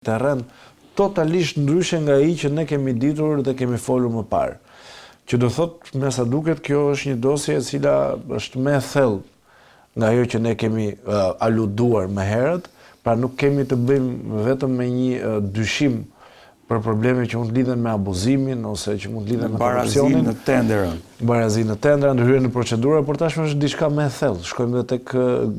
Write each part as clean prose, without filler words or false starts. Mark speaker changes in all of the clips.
Speaker 1: terren totalisht ndryshe nga ai që ne kemi ditur dhe kemi folur më parë. Që do thot, me sa duket, kjo është një dosje e cila është më e thellë nga ajo që ne kemi aluduar më herët, pra nuk kemi të bëjmë vetëm me një dyshim për probleme që mund lidhen me abuzimin ose që mund lidhen me korrupsionin,
Speaker 2: në tenderën.
Speaker 1: Barazinë në tendera, ndryrën në procedura, por tashmë është diçka më e thellë. Shkojmë edhe tek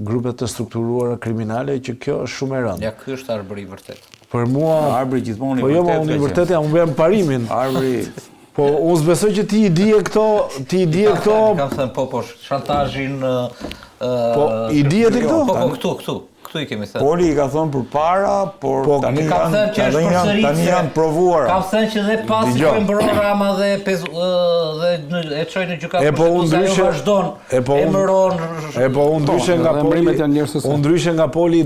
Speaker 1: grupet të strukturuara kriminale, që kjo është shumë e rëndë.
Speaker 3: Ja, ky është arbëri i vërtet.
Speaker 1: Për mua,
Speaker 2: arbëri gjithmonë i
Speaker 1: po jo,
Speaker 2: vërtet.
Speaker 1: unë i vërtet jam bëjmë parimin.
Speaker 2: Arbëri.
Speaker 1: Po unë s'besoj që ti i dije këto.
Speaker 3: Kam thënë po shantazhin.
Speaker 1: Po i dije ti këto?
Speaker 3: Po këtu i kemi thënë.
Speaker 2: Poli i ka thënë përpara, por tani janë provuara.
Speaker 3: Kam thënë që dhe pasi ku e mbron Rama dhe e çoi në gjykatë.
Speaker 1: E po unë ndryshe vazhdon. Unë ndryshe nga Poli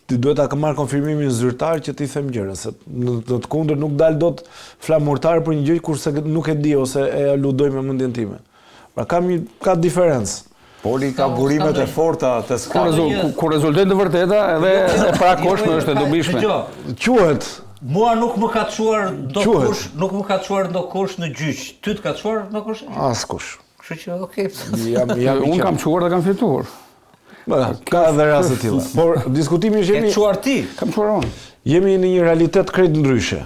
Speaker 1: duhet ta marr konfirmimin zyrtar që ti them gjëra, se në të kundër nuk dal dot flamurtar për një gjë kurse nuk e di ose e aludoj me mendjen time. Pra ka diferencë.
Speaker 2: Poli ka burimet e forta të skandit.
Speaker 4: Kur rezultojnë të vërteta, edhe e parakoshme është e dobishme.
Speaker 1: Quhet.
Speaker 3: Mua nuk më ka çuar ndokush në gjyq. Ty të ka çuar ndokush?
Speaker 1: Askush.
Speaker 3: Kështu që okay.
Speaker 4: Unë kam çuar dhe kam fituar.
Speaker 1: Ka edhe raste të tilla. Por diskutimi është
Speaker 3: E çuar ti?
Speaker 4: Kam çuar unë.
Speaker 1: Jemi në një realitet krejt ndryshe.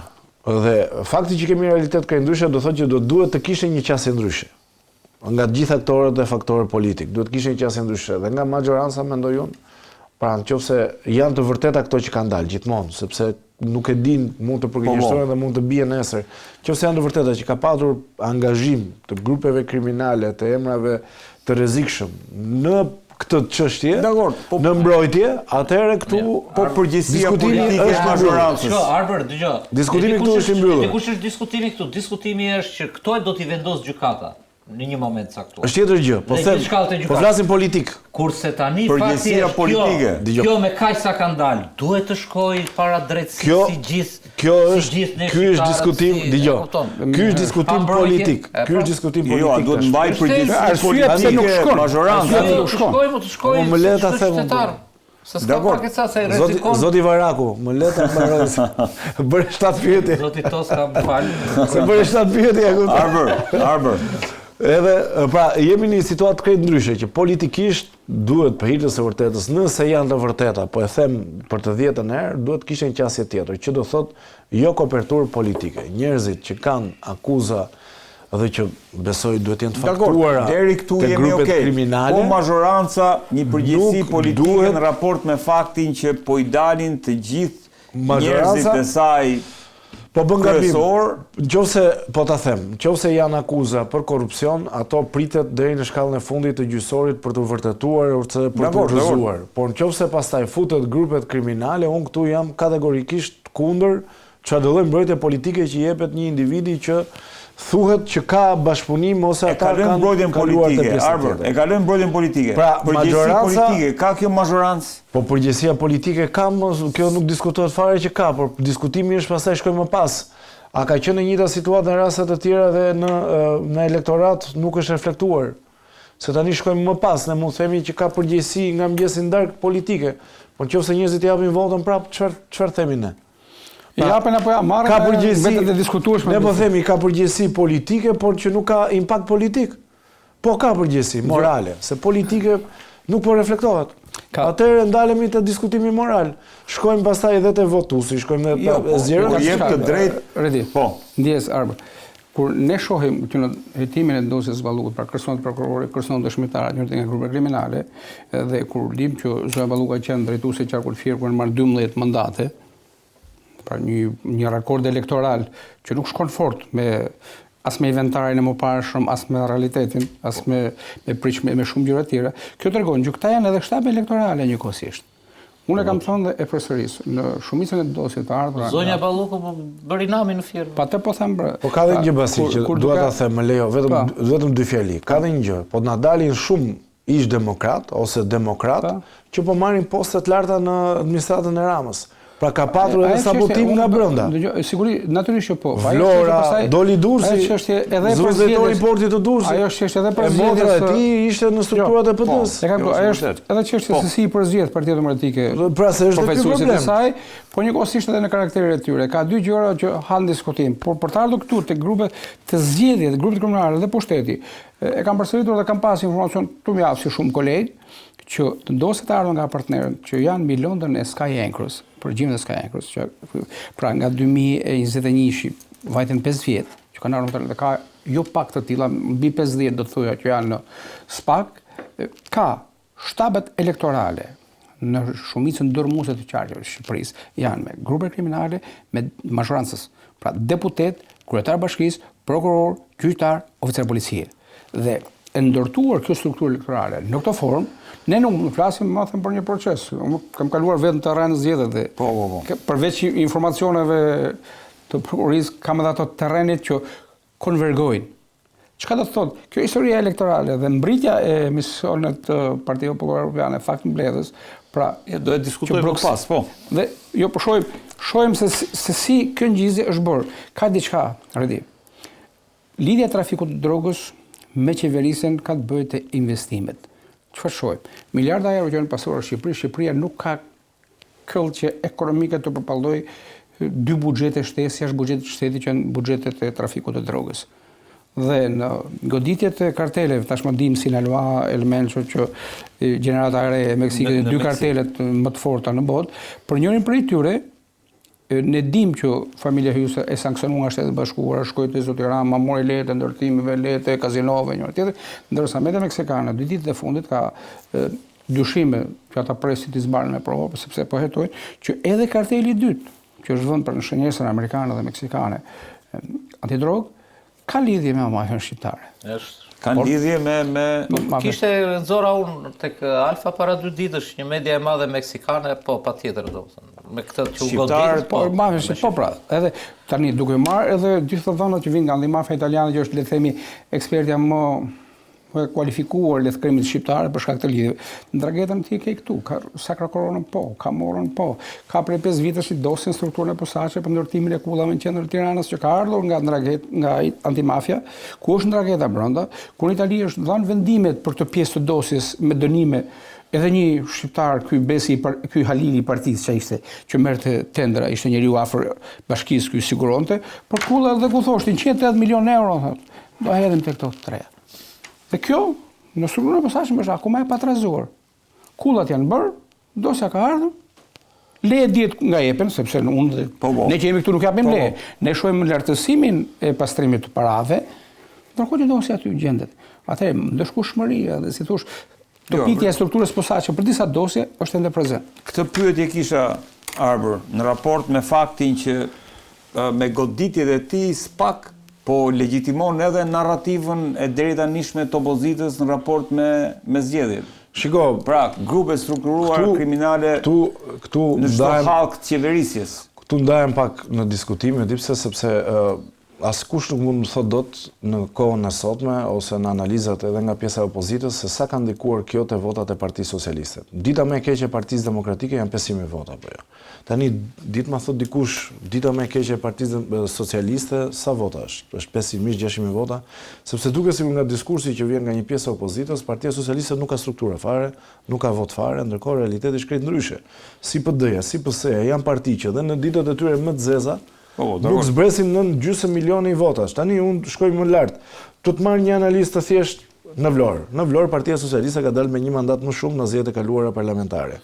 Speaker 1: Dhe fakti që kemi një realitet krejt ndryshe do thotë që duhet të kishte një qasje ndryshe. Nga të gjithë aktorët dhe faktorët politik, duhet kishte një qasje ndryshe. Dhe nga majoranca mendoj unë, pra nëse janë të vërteta këto që kanë dalë gjithmonë, sepse nuk e din, mund të përgjigjësohen dhe mund të bien nesër. Nëse janë të vërteta që ka patur angazhim të grupeve kriminale, të emrave të rrezikshëm në këtë çështje, në mbrojtje, atëherë këtu
Speaker 2: përgjegjësia politike e majorancës.
Speaker 3: Arbër, dëgjoj.
Speaker 1: Diskutimi këtu është i mbyllur.
Speaker 3: Dikush është diskutimi këtu. Diskutimi është që këto do t'i vendos gjykata në një moment caktuar.
Speaker 1: Është tjetër gjë, po flasim politik.
Speaker 3: Kurse tani fakti është kjo me kaq sa kanë dalë, duhet të shkojë para drejtësisë si gjithë.
Speaker 1: Ky është diskutim, dëgjoj. Ky është diskutim politik. Ky është diskutim politik.
Speaker 2: Jo, duhet mbaj përgjegjësi politike
Speaker 4: nuk shkon.
Speaker 2: Majoranca
Speaker 3: nuk shkojë.
Speaker 1: Më le ta them.
Speaker 3: Se s'ka paketësa se rrezikon.
Speaker 1: Zoti Varaku, më le ta mbaroj. Bëre 7 pyetje.
Speaker 3: Zoti Toska më fal.
Speaker 1: Se bëre 7 pyetje ajo.
Speaker 2: Arbër.
Speaker 1: Edhe, pra, jemi në një situatë krejt ndryshe që politikisht duhet për hir të së vërtetës, nëse janë të vërteta, po e them për të 10-ën herë, duhet kishte një qasje tjetër, që do thotë jo koperturë politike. Njerëzit që kanë akuza dhe që besoj duhet jenë të faktuara te grupet kriminale.
Speaker 2: Po majoranca një përgjegjësi politike në raport me faktin që po i dalin të gjithë njerëzit e saj.
Speaker 1: Po bën gabim. Nëse po ta them, nëse janë akuza për korrupsion, ato pritet deri në shkallën e fundit të gjyqësorit për të vërtetuar ose për të rrëzuar. Por nëse pastaj futet grupet kriminale, unë këtu jam kategorikisht kundër çfarë do lloj mbrojtje politike që jepet një individi që thuhet që ka bashkëpunim ose ata kanë
Speaker 2: mbrojtjen politike. E kalojnë mbrojtjen politike.
Speaker 1: Pra,
Speaker 2: përgjegjësia politike, ka kjo majorancë?
Speaker 1: Po përgjegjësia politike ka, kjo nuk diskutohet fare që ka, por diskutimi është pastaj shkojmë më pas. A ka qenë një njëjta situatë në raste të tjera dhe në elektorat nuk është reflektuar. Se tani shkojmë më pas, ne mund të themi që ka përgjegjësi nga mëngjesi ndark politike. Por nëse njerëzit japin votën prap, çfarë themi ne?
Speaker 4: Japen apo ja marrën,
Speaker 1: ka përgjegjësi
Speaker 4: vetë të diskutueshme.
Speaker 1: Ne po themi ka përgjegjësi politike, por që nuk ka impakt politik. Po ka përgjegjësi morale, se politike nuk po reflektohet. Atëherë ndalemi te diskutimi moral. Shkojmë pastaj edhe te votuesi, shkojmë te zgjerën.
Speaker 2: Po jep të drejtë.
Speaker 4: Po, ndjes Arbër. Kur ne shohim që në hetimin e dosjes Balukut, pra kërcënohet prokurori, kërcënohet dëshmitarët njërë nga grupe kriminale, dhe kur dim që Zoja Balluku ka qenë drejtuese e qarkullt firë kur marr 12 mandate, pra një rekord elektoral që nuk shkon fort as me inventarin e mëparshëm, as me realitetin, as me shumë gjëra të tjera. Kjo tregon që këta janë edhe shtabe elektorale njëkohësisht. Unë e kam thënë dhe e përsëris, në shumicën e dosjeve të ardhura.
Speaker 3: Zonja Balluku bëri namin në firmë.
Speaker 4: Pa të po them.
Speaker 1: Po ka dhe një gjë basi që dua ta them, më lejo, vetëm 2 fjali. Ka dhe një gjë, po na dalin shumë ish demokrat ose demokrat që po marrin poste të larta në administratën e Ramës. Pra ka patur edhe sabotim nga brenda.
Speaker 4: Siguri, natyrisht që po.
Speaker 1: Vlora, doli Durrësi, zëvendëtori i portit të Durrësit.
Speaker 4: Ajo është edhe për
Speaker 1: zgjedhjes. E tij ishte në strukturat e PD-s.
Speaker 4: Ajo është edhe çështja se si i përzgjedh Partia Demokratike.
Speaker 1: Pra se është ky problem.
Speaker 4: Saj, po njëkohësisht edhe në karakterin e tyre. Ka dy gjëra që han diskutim, por për të ardhur këtu te grupet të zgjedhjet, grupet komunale dhe pushteti, e kam përsëritur dhe kam pas informacion të mjaft si shumë kolegë që të ndosë të ardhur nga partnerët që janë mbi Londën e Sky Anchors, përgjimit e Sky Anchors, që pra nga 2021 vajten 5 vjet, që kanë ardhur dhe ka jo pak të tilla, mbi 50 do të thoja që janë në SPAK, ka shtabet elektorale në shumicën dërmuese të qarqeve të Shqipërisë janë me grupe kriminale, me mazhorancës, pra deputet, kryetar bashkisë, prokuror, gjyqtar, oficer policie. Dhe e ndërtuar kjo strukturë elektorale në këtë formë, ne nuk flasim më them për një proces. Unë kam kaluar vetë në terren zgjedhjet dhe përveç informacioneve të prokurorisë kam edhe ato terrenit që konvergojnë. Çka do të thotë? Kjo historia elektorale dhe mbritja e misionit të Partisë Popullore Evropiane fakti mbledhës, pra
Speaker 2: do e diskutojmë më pas, po.
Speaker 4: Dhe jo po shohim se si kjo ngjizje është bërë. Ka diçka, Redi. Lidhja e trafikut të drogës me qeverisën ka të bëjë te investimet. Çfarë shohim? Miliarda euro që janë pasur në Shqipëri, Shqipëria nuk ka këllçe ekonomike të përpallojë dy buxhete shtesë, jashtë buxhetit të shtetit që janë buxhetet e trafikut të drogës. Dhe në goditjet e karteleve, tashmë dim Sinaloa, Elmenço që gjenerata e re e Meksikës, dy kartelet më të forta në botë, për njërin prej tyre ne dim që familja Hyse e sankcionuar nga Shtetet Bashkuara, shkoi te Zoti Rama, mori lehtë ndërtimeve, lehtë kazinove, njëra tjetër, ndërsa media meksikane 2 ditët e fundit ka dyshime që ata presin të zbaren me provë, sepse po hetojnë që edhe karteli i dytë, që është vënë për në shënjesën amerikane dhe meksikane, antidrog, ka lidhje me mafjën shqiptare.
Speaker 2: Ka lidhje me...
Speaker 3: Kishte nxora unë tek Alfa para 2 ditësh, një media e madhe meksikane, po patjetër do të thënë. Me këtë që u godit,
Speaker 4: po mafja po pra. Edhe tani duke marrë edhe gjithë të dhënat që vinë nga mafja italiane që është le të themi ekspertja më kualifikuar le të krimit shqiptare për shkak të lidhjeve. Ndragetën ti ke këtu, ka Sakra Koronën po, ka Morën po, ka prej 5 vitesh i dosin strukturën e posaçeve për ndërtimin e kullave në qendër të Tiranës që ka ardhur nga antimafja, ku është ndrageta brenda, ku në Itali është dhënë vendimet për këtë pjesë të dosjes me dënime. Edhe një shqiptar, ky Halili i partisë që merrte tendra, ishte njeriu afër bashkisë, ky siguronte, për kulla dhe ku thoshtin 180 milionë euro, thotë. Do hedhim tek këto 3. Dhe kjo, në strukturën e posaçme është akoma e patrazuar. Kullat janë bërë, dosja ka ardhur, leje dihet nga jepen, sepse ne që jemi këtu nuk japim leje. Ne shohim lartësimin e pastrimit të parave, ndërkohë që dosja aty gjendet. Atëherë, ndëshkueshmëria dhe si thosh, topitja e strukturës posaçme për disa dosje është ende prezent.
Speaker 2: Këtë pyetje kisha Arbër në raport me faktin që me goditjet e tij SPAK po legjitimon edhe narrativën e deri tanishme të opozitës në raport me zgjedhjet.
Speaker 1: Shiko,
Speaker 2: pra, grupe strukturuar kriminale
Speaker 1: këtu
Speaker 2: në çdo hallk të qeverisjes.
Speaker 1: Këtu ndahem pak në diskutim, sepse askush nuk mund të thotë dot në kohën e sotme ose në analizat edhe nga pjesa e opozitës se sa ka ndikuar kjo te votat e Partisë Socialiste. Dita më e keqe e Partisë Demokratike janë 500.000 vota apo jo. Tani ditë ma thot dikush, dita më e keqe e Partisë Socialiste sa vota është? Është 500.000-600.000 vota, sepse duket sikur nga diskursi që vjen nga një pjesë e opozitës, Partia Socialiste nuk ka strukturë fare, nuk ka vot fare, ndërkohë realiteti është krejt ndryshe. Si PD-ja, si PS-ja janë parti që dhe në ditët e tyre më të zeza nuk zbresin në 500.000 votash. Tani unë shkoj më lart. Tu të marr një analistë të thjesht në Vlorë. Në Vlorë Partia Socialiste ka dalë me një mandat më shumë në zgjedhjet e kaluara parlamentare.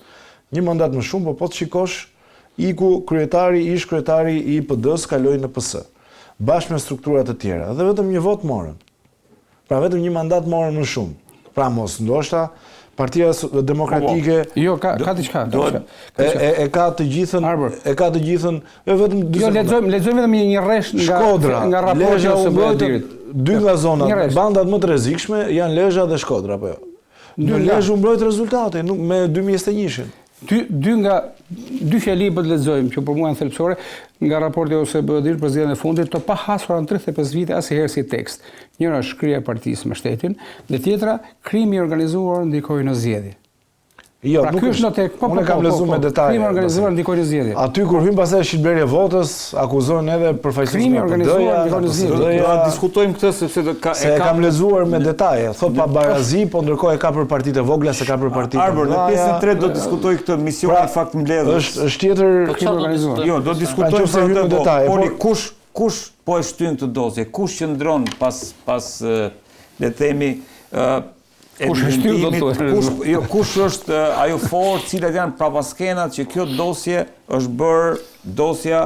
Speaker 1: Një mandat më shumë, po të shikosh, iku ish kryetari i PD-s kaloi në PS. Bashkë me strukturat e tjera dhe vetëm një vot morën. Pra vetëm një mandat morën më shumë. Pra mos ndoshta Partia Demokratike
Speaker 4: jo ka diçka.
Speaker 1: E ka të gjithën, vetëm
Speaker 4: lexojmë vetëm një rresh nga raporti ose Bodirit.
Speaker 1: 2 nga zonat, bandat më të rrezikshme janë Lezhë dhe Shkodra apo jo. Në Lezhë u mbrojt rezultati me 2021-shin. Dy fjali po të lexojmë që për mua janë thelbësore nga raporti ose Bodirit për zgjedhjen e fundit të pahasura në 35 vite asnjëherë si tekst. Njëra është shkria e partisë me shtetin, dhe tjetra krimi i organizuar ndikoi në zgjedhje. Jo,
Speaker 4: Pra ky është në tek,
Speaker 1: unë kam lexuar me detaje.
Speaker 4: Krimi organizuar ndikoi në zgjedhje.
Speaker 1: Aty kur hyn pastaj shitblerje votës, akuzojnë edhe përfaqësues
Speaker 4: Krimi organizuar ndikoi në zgjedhje.
Speaker 2: Do ta diskutojmë këtë sepse
Speaker 1: se e kam lexuar me detaje. Thot pa barazi, po ndërkohë e ka për partitë e vogla, se ka për partitë e
Speaker 2: Arbor, në pjesën 3 do diskutoj këtë misioni fakt mbledhës.
Speaker 1: Është tjetër
Speaker 4: Krimi organizuar.
Speaker 2: Jo, do diskutojmë
Speaker 1: se hyn në detaje.
Speaker 2: Poli kush po e shtyn këtë dosje? Kush qëndron pas le të themi
Speaker 4: Kush është ty, do të thuaj.
Speaker 2: Kush është ajo forcë, cilat janë prapaskenat që kjo dosje është bërë dosja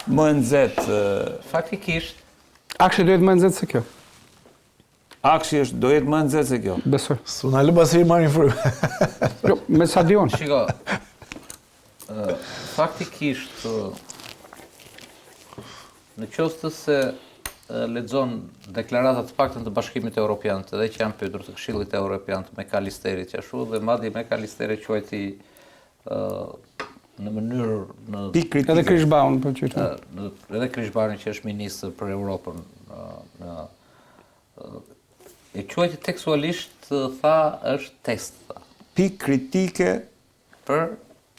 Speaker 2: më e nxehtë.
Speaker 3: Faktikisht,
Speaker 4: Akshi do jetë më nxehtë se kjo.
Speaker 2: Akshi do jetë më nxehtë se kjo.
Speaker 4: Besoj.
Speaker 1: S'una lë pasi marrin frymë.
Speaker 4: Jo, me stadion.
Speaker 3: shiko, faktikisht, në qoftë se lexon deklaratat të paktën të Bashkimit Evropian, edhe që janë pyetur të Këshillit Evropian me Kalisterit që ashtu, dhe madje me Kalisterit quajti në mënyrë në
Speaker 2: Pikë kritike.
Speaker 4: Edhe Krishbaun po qytet.
Speaker 3: edhe Krishbani që është ministër për Europën e quajti tekstualisht tha është test tha,
Speaker 2: Pikë kritike
Speaker 3: për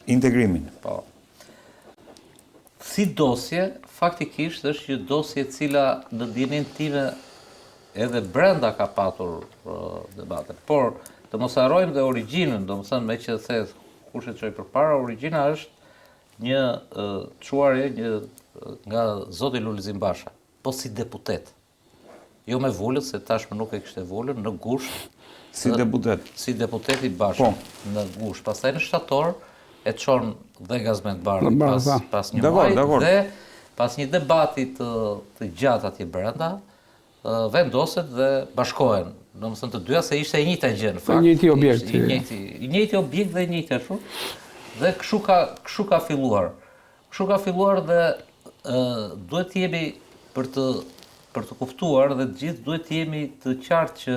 Speaker 2: integrimin.
Speaker 3: po. Si dosje, faktikisht është një dosje cila në dinin time edhe brenda ka patur debate. Por, të mos harrojmë dhe origjinën, do më thënë me që the kush e çoi përpara, origjina është një çuarje nga zoti Lulzim Basha, po si deputet. Jo me vullët, se tashmë nuk e kishte vullën, në gusht.
Speaker 2: Si deputet.
Speaker 3: Si deputeti Basha, në gusht. Pastaj në shtator, e çon dhe Gazmend Bardhi pas një muaji dhe pas një debati të gjatë atje brenda, vendoset dhe bashkohen. Domethënë të dyja se ishte e njëjta gjë në fakt.
Speaker 4: I njëjti objekt.
Speaker 3: I njëjti objekt dhe i njëjti ashtu. Dhe kështu ka filluar. Kështu ka filluar dhe duhet të jemi për të kuptuar dhe të gjithë duhet të jemi të qartë që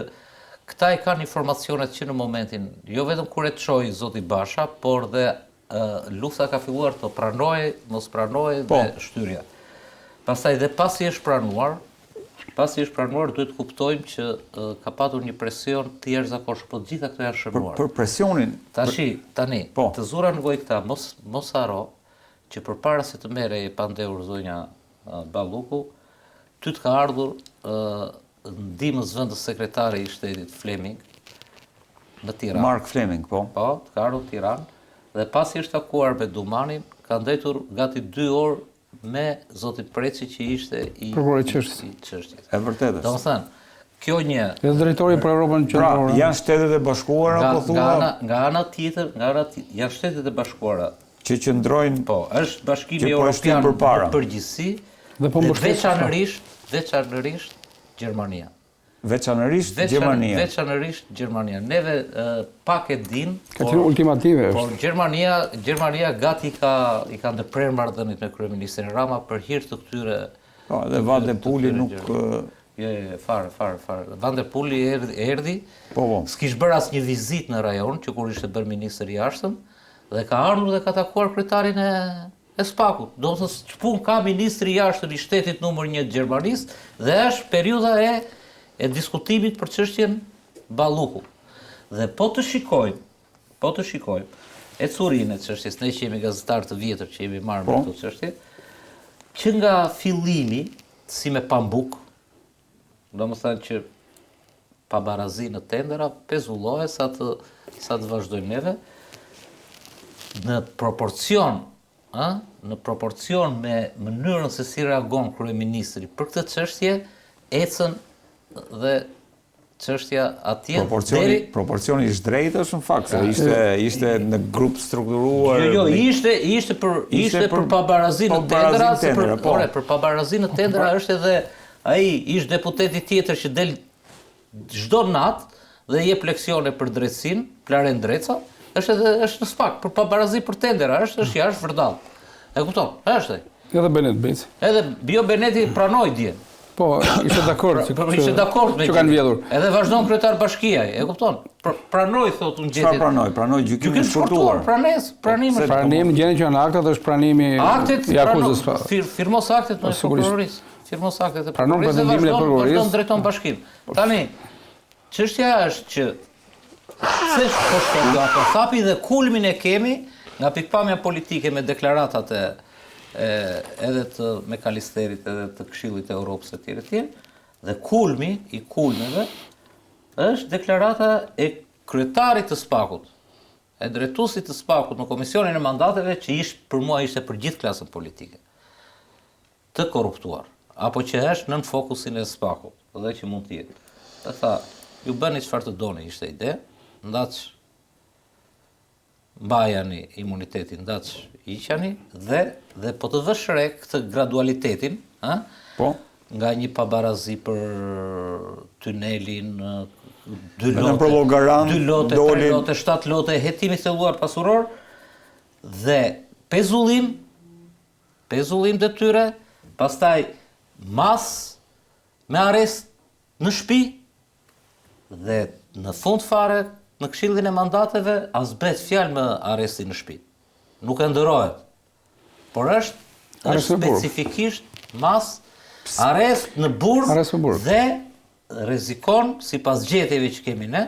Speaker 3: këta i kanë informacionet që në momentin, jo vetëm kur e çoi zoti Basha, por dhe lufta ka filluar të pranojë, mos pranojë dhe shtyrja. Pastaj dhe pasi është pranuar, duhet të kuptojmë që ka patur një presion të jashtëzakonshëm, po gjitha këto janë shënuar.
Speaker 2: Për presionin.
Speaker 3: Tani, të zura nevojë këta, mos haro që përpara se të merrej e pandehur zonja Balluku, ty të ka ardhur ndihmës vendës sekretari i shtetit Fleming në Tiranë.
Speaker 2: Mark Fleming, po.
Speaker 3: Po, ka ardhur në Tiranë dhe pasi është takuar me Dumanin, ka ndëtur gati 2 orë me zotin Preci që ishte i çështjes.
Speaker 2: E vërtetë.
Speaker 3: Domethënë, kjo një
Speaker 4: Edhe drejtori për Europën Qendrore.
Speaker 2: Pra, janë Shtetet e Bashkuara apo thua?
Speaker 3: Nga ana tjetër, janë Shtetet e Bashkuara.
Speaker 2: Që qëndrojnë,
Speaker 3: po, është Bashkimi
Speaker 2: që po
Speaker 3: Evropian
Speaker 2: përpara.
Speaker 3: në përgjithësi
Speaker 4: Dhe po
Speaker 3: veçanërisht Gjermania.
Speaker 2: Veçanërisht Gjermania.
Speaker 3: Veçanërisht Gjermania. Neve pak e din,
Speaker 4: Ka qenë ultimative.
Speaker 3: por Gjermania gati i ka ndërprer marrëdhëniet me kryeministrin Rama për hir të këtyre.
Speaker 2: Po, dhe Van der Puli nuk
Speaker 3: Jo, fare. Van der Puli erdhi.
Speaker 2: Po.
Speaker 3: S'kish bërë asnjë vizitë në rajon që kur ishte bërë ministër i jashtëm dhe ka ardhur dhe ka takuar kryetarin e SPAK-ut. Do të thotë ç'pun ka ministri i jashtëm i shtetit numër 1 të Gjermanisë dhe është periudha e diskutimit për çështjen Balluku. Dhe po të shikojmë e curinë e çështjes, ne që jemi gazetar të vjetër që jemi marrë me këtë çështje, që nga fillimi si me pambuk, domethënë që pa barazi në tendera, pezullohet sa të vazhdojmë neve, në proporcion me mënyrën se si reagon kryeministri për këtë çështje, ecën dhe çështja atje
Speaker 2: proporcioni ishte drejt është në fakt, se ishte në grup strukturuar.
Speaker 3: Jo, ishte për pabarazi në tendera, për pabarazi në tendera është edhe ai ish deputeti tjetër që del çdo natë dhe jep leksione për drejtësinë, Klaren Dreca, është në SPAK për pabarazi për tendera, është jashtë vërdall. E kupton? Është.
Speaker 4: Edhe Benet Beci.
Speaker 3: Edhe Bio Beneti pranoi dje.
Speaker 4: Po, ishte dakord
Speaker 3: me
Speaker 4: që kanë vjedhur.
Speaker 3: Edhe vazhdon kryetar bashkia, e kupton? Pranoi thotë unë gjetje.
Speaker 2: Çfarë pranoi gjykimin e shkurtuar.
Speaker 4: Pranim gjendjen që në aktat është pranimi i akuzës.
Speaker 3: Firmos aktet në prokurorisë. Firmos aktet e
Speaker 4: pranon
Speaker 3: prokurorisë.
Speaker 4: pretendimin e prokurorisë.
Speaker 3: Vazhdon drejton bashkinë. Tani çështja është që Se shkoston nga pasapi dhe kulmin e kemi nga pikpamja politike me deklaratat edhe të McAllisterit edhe të Këshillit të Europës e tjerë, dhe kulmi i kulmeve është deklarata e kryetarit të SPAK-ut, e drejtuesit të SPAK-ut në Komisionin e Mandateve, që për mua ishte për gjithë klasën politike të korruptuar, apo që është nën fokusin e SPAK-ut, dhe që mund të jetë. Dhe tha, ju bëni çfarë të doni, ishte ide, ndaç mbajani imunitetin, ndaç iqani, dhe po të vësh re këtë gradualitetin,
Speaker 2: po,
Speaker 3: nga një pabarazi për tunelin, 2 lote, 3 lote, 7 lote, hetimi thelluar pasuror, dhe pezullim detyre, pastaj mas me arrest në shtëpi, dhe në fund fare, në Këshillin e Mandateve, as bëhet fjalë me arrestin në shtëpi. Nuk e ndërohet. Por është specifikisht mas arrest në burg dhe rrezikon, sipas gjetjeve që kemi ne,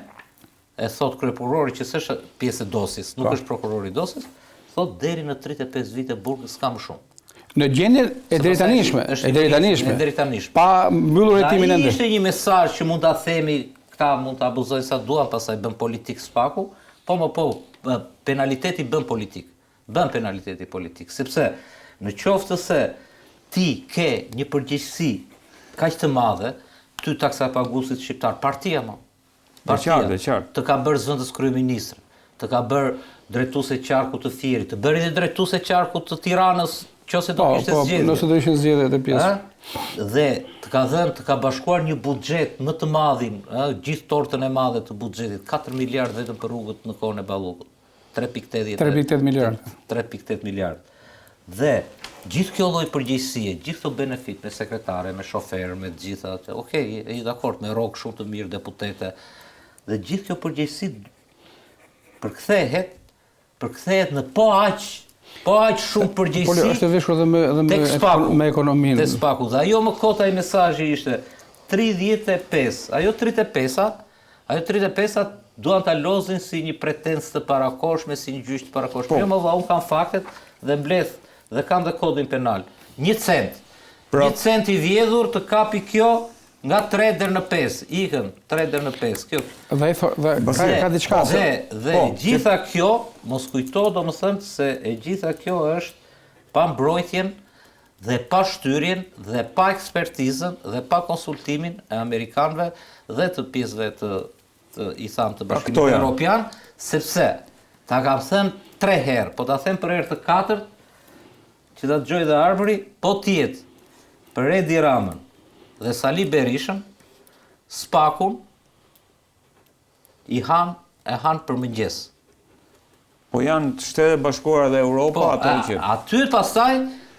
Speaker 3: e thot kryeprokurori që s'është pjesë e dosjes, nuk është prokurori i dosjes, thot deri në 35 vite burg s'ka më shumë.
Speaker 4: Në gjendje e drejtanishme. Pa mbyllur hetimin ende.
Speaker 3: Ishte një mesazh që mund ta themi, këta mund të abuzojnë sa duan, pastaj bën politik SPAK-u, penaliteti bën politik. Bën penaliteti politik, sepse në qoftë se ti ke një përgjegjësi kaq të madhe, ty taksapaguesit shqiptar, partia të ka bërë zëvendës kryeministër, të ka bërë drejtuese qarkut të Thierit, të bëri dhe drejtuese qarkut të Tiranës, nëse do kishte zgjedhje.
Speaker 4: Nëse do ishin zgjedhje të pjesë.
Speaker 3: Dhe të ka bashkuar një buxhet më të madhin, gjithë tortën e madhe të buxhetit, 4 miliardë vetëm për rrugët në kohën e Ballukut.
Speaker 4: 3.8 miliardë.
Speaker 3: 3.8 miliardë. Dhe gjithë kjo lloj përgjegjësie, gjithë këto benefit me sekretare, me shofer, me të gjitha, okay, i dakord, me rrok shumë të mirë deputete, dhe gjithë kjo përgjegjësi përkthehet në po aq shumë përgjegjësi.
Speaker 4: Po është veshur edhe me ekonominë.
Speaker 3: Te SPAK-u. Dhe ajo më kota i mesazhi ishte 35. Ajo 35 duan ta lozin si një pretensë të parakoshme, si një gjyq të parakoshme. Jo, më valla, un kam faktet dhe mbledh dhe kam dhe kodin penal. 1 cent. 1 cent i vjedhur të kapi kjo nga 3 deri në 5. Ikën 3 deri në 5. Kjo.
Speaker 4: Dhe ka diçka.
Speaker 3: Dhe gjitha kjo, mos kujto, domethënë se e gjitha kjo është pa mbrojtjen dhe pa shtyrjen dhe pa ekspertizën dhe pa konsultimin e amerikanëve dhe të pjesëve të të Bashkimit Evropian, sepse ta kam thënë 3 herë, po ta them për herë të 4 që ta dëgjoj dhe Arbëri, po tjetë për Edi Ramën dhe Sali Berishën, SPAK-un e han për mëngjes.
Speaker 2: Po janë Shtetet Bashkuara dhe Europa ato që.
Speaker 3: Aty pastaj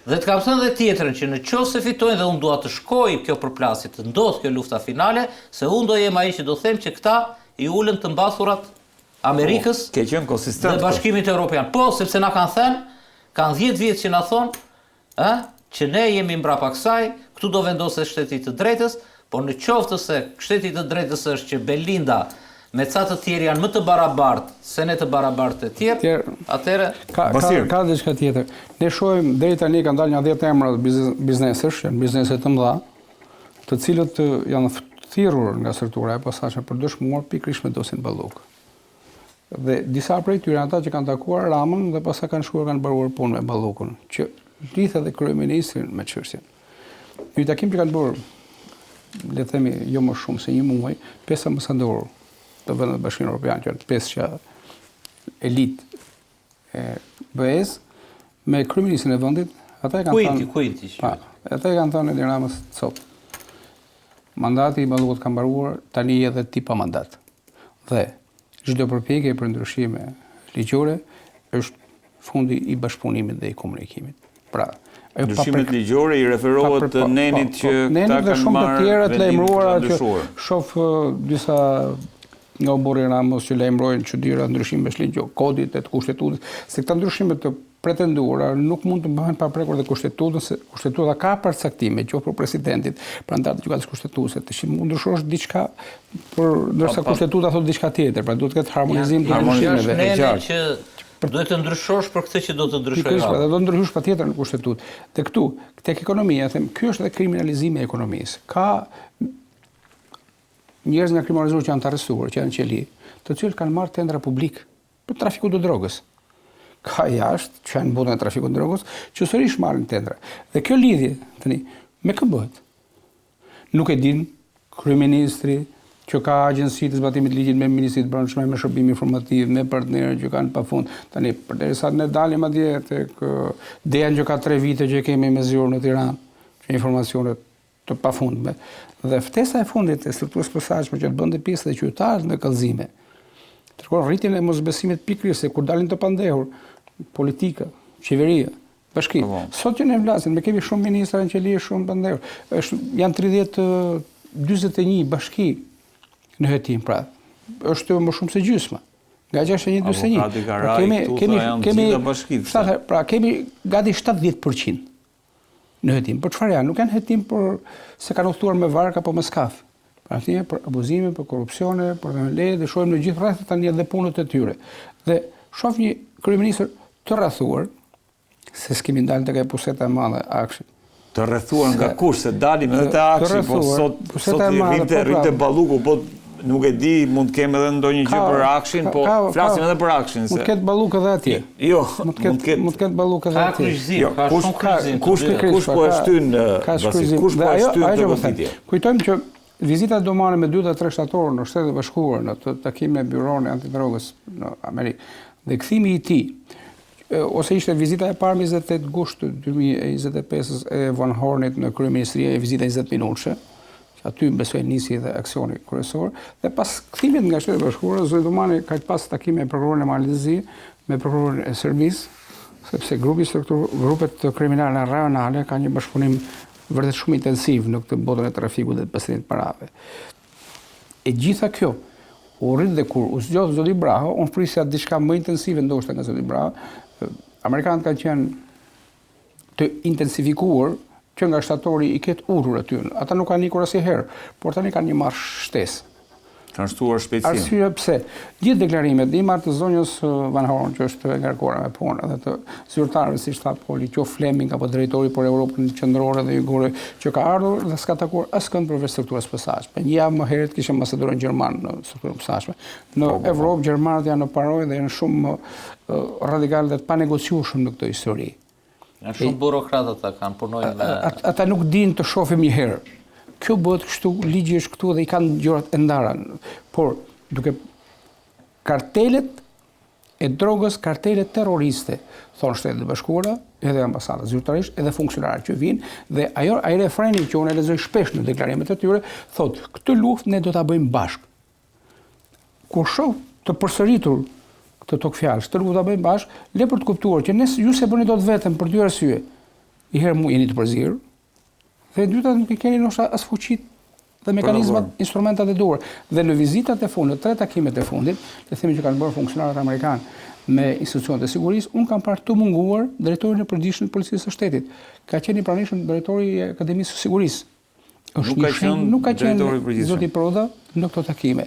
Speaker 3: dhe të kam thënë dhe tjetrën që në qoftë se fitojnë dhe unë dua të shkoj kjo përplasje, të ndodh kjo lufta finale, se unë do jem ai që do them që këta i ulën të mbasurat Amerikës
Speaker 2: ke qenë konsistent
Speaker 3: dhe Bashkimit Evropian. Po, sepse na kanë thënë, kanë 10 vjet që na thonë, që ne jemi mbrapa kësaj, këtu do vendoset shteti i të drejtës, por në qoftë se shteti i të drejtës është që Belinda me ca të tjerë janë më të barabartë se ne të barabartë të tjerë, atëherë
Speaker 4: ka diçka tjetër. Ne shohim deri tani kanë dalë një 10 emra biznesesh, janë biznese të mëdha, të cilët janë thirrur nga struktura e posaçme për dëshmuar pikërisht me dosjen Balluk. Dhe disa prej tyre ata që kanë takuar Ramën dhe pastaj kanë shkuar kanë bërë punë me Ballukun, që lidh edhe kryeministrin me çështjen. Një takim që kanë bërë, le të themi, jo më shumë se 1 muaj, 5 ambasadorë të vendit të Bashkimit Evropian, që janë 5 që elitë e BE-s, me kryeministrin e vendit, ata kanë thënë.
Speaker 3: Kujti.
Speaker 4: Ata kanë thënë Edi Ramës cop. Mandati i Ballukut ka mbaruar, tani edhe ti pa mandat. Dhe çdo përpjekje për ndryshime ligjore është fundi i bashkëpunimit dhe i komunikimit. Pra,
Speaker 2: ndryshimet ligjore i referohet të nenit që
Speaker 4: ta kanë marrë të tjerë të lajmëruara që shoh disa nga oborri Ramos që lajmërojnë çuditëra ndryshimesh ligjore, kodit e të kushtetutës, se këta ndryshime të pretenduara nuk mund të bëhen pa prekur dhe kushtetutën, se kushtetuta ka përcaktime, qoftë për presidentit, për anëtarët e gjykatës kushtetuese, të mund ndryshosh diçka, ndërsa kushtetuta thotë diçka tjetër, pra duhet të ketë harmonizim të ndryshimeve.
Speaker 3: Duhet të ndryshosh për këtë që do të ndryshojë.
Speaker 4: Dhe do të ndryshosh patjetër në kushtetutë. Te këtu, tek ekonomia, them, ky është edhe kriminalizimi i ekonomisë. Ka njerëz nga kriminalizuar që janë të arrestuar, që janë në qeli, të cilët kanë marrë tendra publik për trafikun të drogës. Ka jashtë, që janë në botën e trafikut të drogës, që sërish marrin tendra. Dhe kjo lidhje, tani, me kë bëhet? Nuk e din kryeministri që ka agjenci të zbatimit ligjit me Ministrinë e Brendshme, me shërbim informativ, me partnerë që kanë pafund. Tani, përderisa ne dalim atje tek dejan që ka 3 vite që kemi me zyrë në Tiranë, që informacione të pafundme. Dhe ftesa e fundit e strukturës posaçme që të bënte pjesë dhe qytetarët në kallëzime. Tërkohë rritjen e mosbesimit pikërisht se kur dalin të pandehur, politika, qeveria, bashki. Sot që ne flasim, ne kemi shumë ministra në qeli, shumë pandehur. Janë 41 bashki në hetim, pra. Është më shumë se gjysma. Nga 61-41.
Speaker 2: Avokati Garaj, tuta janë gjitha bashkitë.
Speaker 4: Pra kemi gati 70% në hetim. Por çfarë janë? Nuk janë hetim por se kanë udhëtuar me vark apo me skaf. Pra për abuzime, për korrupsione, për leje, dhe shohim në gjithë rrethët tani edhe punët e tyre. Dhe shoh një kryeministër të rrethuar, se s'kemi dalë tek ajo puseta e madhe Akshi.
Speaker 2: Të rrethuar nga kush, se dalim edhe te Akshi, po sot rrinte balluku, po nuk e di, mund të kemi edhe ndonjë gjë për Akshin, po flasim edhe për Akshin.
Speaker 4: Mund të ketë balluk edhe atje.
Speaker 2: Jo,
Speaker 4: mund të ketë balluk edhe atje.
Speaker 2: Kush po e shtyn kush po e shtyn të goditje.
Speaker 4: Kujtojmë që vizita domane me 2 dhe 3 shtatorë në Shtetet e Bashkuara, në të takime me Byron e Antidrogës në Amerikë, dhe kthimi i tij, ose ishte vizita e parë 28 gusht 2025 e Von Hornit në kryeministri, vizita 20 minutëshe, që aty besoj nisi dhe aksioni kryesor, dhe pas kthimit nga Shtetet e Bashkuara, zoti Domani ka pas takime me prokurorin e Malezi, me prokurorin e Serbisë, sepse grupet kriminale rajonale ka një bashkëpunim vërtet shumë intensiv në këtë botën e trafikut dhe të pasirit parave. E gjitha kjo, u rrit dhe kur u zgjodh zoti Braho, unë prisja diçka më intensive ndoshta nga zoti Braho. Amerikanët kanë qenë të intensifikuar që nga shtatori i ketë urur aty. Ata nuk kanë ikur asnjëherë, por tani kanë një marrë shtesë.
Speaker 2: Kanë shtuar shpejtësinë.
Speaker 4: Arsye pse? Gjithë deklarimet i marrë të zonjës Van Horn, që është e ngarkuara me punë, dhe të zyrtarëve si shtat poli, qoftë Fleming apo drejtori për Europën qendrore dhe jugore, që ka ardhur dhe s'ka takuar askënd përveç strukturës posaçme. Një javë më herët kishte ambasadorin gjerman në strukturën posaçme. Në Evropë gjermanët janë në parojë dhe janë shumë radikalë dhe të panegociueshëm në këtë histori.
Speaker 3: Janë shumë burokratë ata, kanë punojnë me
Speaker 4: ata nuk dinë të shohin një herë. Kjo bëhet kështu, ligji është këtu dhe i kanë gjërat e ndara. Por duke kartelet e drogës, kartelet terroriste, thonë Shtetet e Bashkuara, edhe ambasadat zyrtarisht, edhe funksionarët që vinë, dhe ai refreni që unë e lexoj shpesh në deklarimet e tyre, thotë, këtë luftë ne do ta bëjmë bashkë. Kur shoh të përsëritur këtë tokë fjalë, këtë luftë do ta bëjmë bashkë, le për të kuptuar që ne ju se bëni dot vetëm për 2 arsye. I herë mu jeni të përzierë, dhe dyta nuk i keni ndoshta as fuqit dhe mekanizmat, instrumentat e duhur. Dhe në vizitat e fundit, 3 takimet e fundit, le themi që kanë bërë funksionarët amerikanë me institucionet e sigurisë, unë kam parë të munguar drejtorin e përditshëm të policisë së shtetit. Ka qenë i pranishëm drejtori i Akademisë së Sigurisë.
Speaker 2: Nuk ka qenë
Speaker 4: zoti Proda në këto takime.